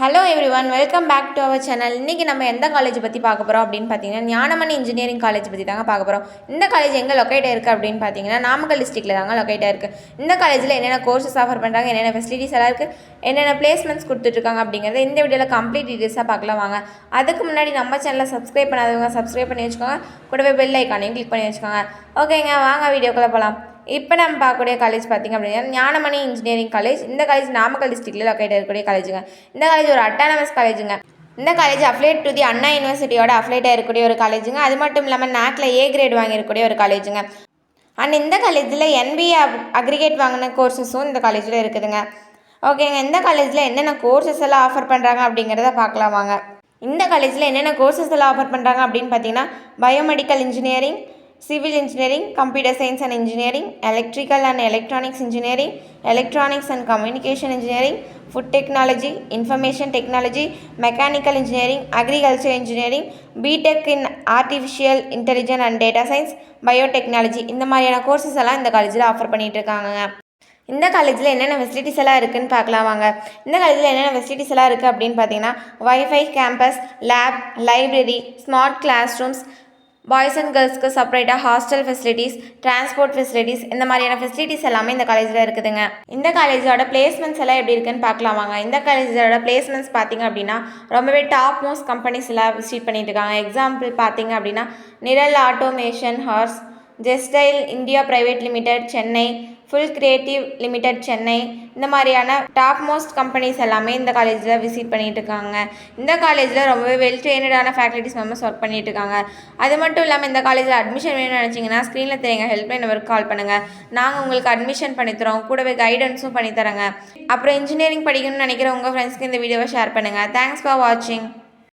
Hello everyone, welcome back to our channel. இன்றைக்கி நம்ம எந்த காலேஜ் பற்றி பார்க்க போகிறோம் அப்படின்னு பார்த்தீங்கன்னா, ஞானமணி இன்ஜினியரிங் காலேஜ் பற்றி தாங்க பார்க்க போகிறோம். இந்த காலேஜ் எங்கே லொக்கேட் இருக்குது அப்படின்னு பார்த்தீங்கன்னா, நாமக்கல் டிஸ்ட்ரிக்ட்டில் தாங்க லொக்கேட் இருக்குது. இந்த காலேஜில் என்னென்ன கோர்சஸ் ஆஃபர் பண்ணுறாங்க, என்னென்ன ஃபெசிலிட்டிஸ் எல்லாம் இருக்குது, என்னென்ன பிளேஸ்மெண்ட்ஸ் கொடுத்துட்ருக்காங்க அப்படிங்கிறத இந்த வீடியோவில் கம்ப்ளீட் டீட்டெயில்ஸாக பார்க்கலாம் வாங்க. அதுக்கு முன்னாடி நம்ம சேனலை சப்ஸ்கிரைப் பண்ணாதவங்க சப்ஸ்கிரைப் பண்ணி வச்சுக்கோங்க, கூடவே பெல் ஐக்கானையும் கிளிக் பண்ணி வச்சுக்கோங்க. ஓகேங்க, வாங்க வீடியோக்குள்ளே போகலாம். இப்போ நம்ம பார்க்கக்கூடிய காலேஜ் பார்த்திங்க அப்படின்னா ஞானமணி இன்ஜினியரிங் காலேஜ். இந்த காலேஜ் நாமக்கல் டிஸ்ட்ரிக்ட்டில் லொக்கேட் இருக்கக்கூடிய காலேஜுங்க. இந்த காலேஜ் ஒரு அட்டானமஸ் காலேஜுங்க. இந்த காலேஜ் அஃப்லேட் டு தி அண்ணா யூனிவர்சிட்டியோட அஃப்லேட்டாக இருக்கக்கூடிய ஒரு காலேஜுங்க. அது மட்டும் இல்லாமல் நாக்கில் ஏ கிரேட் வாங்கியிருக்கக்கூடிய ஒரு காலேஜுங்க. அண்ட் இந்த காலேஜில் NBA அக்ரிகேட் வாங்கின கோர்சஸும் இந்த காலேஜில் இருக்குதுங்க. ஓகேங்க, இந்த காலேஜில் என்னென்ன கோர்சஸ் எல்லாம் ஆஃபர் பண்ணுறாங்க அப்படிங்கிறத பார்க்கலாம் வாங்க. இந்த காலேஜில் என்னென்ன கோர்சஸ் எல்லாம் ஆஃபர் பண்ணுறாங்க அப்படின்னு பார்த்தீங்கன்னா, biomedical engineering, civil engineering, computer science and engineering, electrical and electronics engineering, electronics and communication engineering, food technology, information technology, mechanical engineering, agriculture engineering, BTech in artificial intelligence and data science, biotechnology, இந்த மாதிரியான courses எல்லாம் இந்த காலேஜில் offer பண்ணிகிட்டு இருக்காங்க. இந்த காலேஜில் என்னென்ன ஃபெசிலிட்டிஸ் எல்லாம் இருக்குதுன்னு பார்க்கலாம் வாங்க. இந்த காலேஜில் என்னென்ன ஃபெசிலிட்டிஸ் எல்லாம் இருக்குது அப்படின்னு பார்த்தீங்கன்னா, wifi campus, lab, library, smart class rooms, boys and கேர்ள்ஸ்க்கு செப்பரேட்டாக ஹாஸ்டல் ஃபெசிலிட்டிஸ், டிரான்ஸ்போர்ட் ஃபெசிலிட்டிஸ், இந்த மாதிரியான ஃபெசிலிட்டிஸ் எல்லாமே இந்த காலேஜில் இருக்குதுங்க. இந்த காலேஜோட பிளேஸ்மெண்ட்ஸ் எல்லாம் எப்படி இருக்குன்னு பார்க்கலாம் வாங்க. இந்த காலேஜோட பிளேஸ்மெண்ட்ஸ் பார்த்திங்க அப்படின்னா ரொம்பவே டாப் மோஸ்ட் கம்பெனிஸ் எல்லாம் விசிட் பண்ணிட்டு இருக்காங்க. எக்ஸாம்பிள் பார்த்திங்க அப்படின்னா நிரல் ஆட்டோமேஷன் ஹார்ஸ், ஜெஸ்டைல் India private limited Chennai, full creative limited Chennai, இந்த மாதிரியான டாப் மோஸ்ட் கம்பெனிஸ் எல்லாமே இந்த காலேஜில் விசிட் பண்ணிகிட்டு இருக்காங்க. இந்த காலேஜில் ரொம்பவே வெல் ட்ரெயினடான ஃபேக்கல்ட்டிஸ் மெம்பர்ஸ் ஒர்க் பண்ணிட்டு இருக்காங்க. அது மட்டும் இல்லாமல் இந்த காலேஜில் அட்மிஷன் வேணும்னு நினச்சிங்கன்னா ஸ்க்ரீனில் தெரியுங்க ஹெல்ப்லைன் நம்பருக்கு கால் பண்ணுங்கள். நாங்கள் உங்களுக்கு அட்மிஷன் பண்ணித்தரோம், கூடவே கைடன்ஸும் பண்ணித்தரோங்க. அப்புறம் இன்ஜினியரிங் படிக்கணும்னு நினைக்கிற உங்கள் ஃப்ரெண்ட்ஸ்க்கு இந்த வீடியோவை ஷேர் பண்ணுங்கள். தேங்க்ஸ் ஃபார் வாட்சிங்.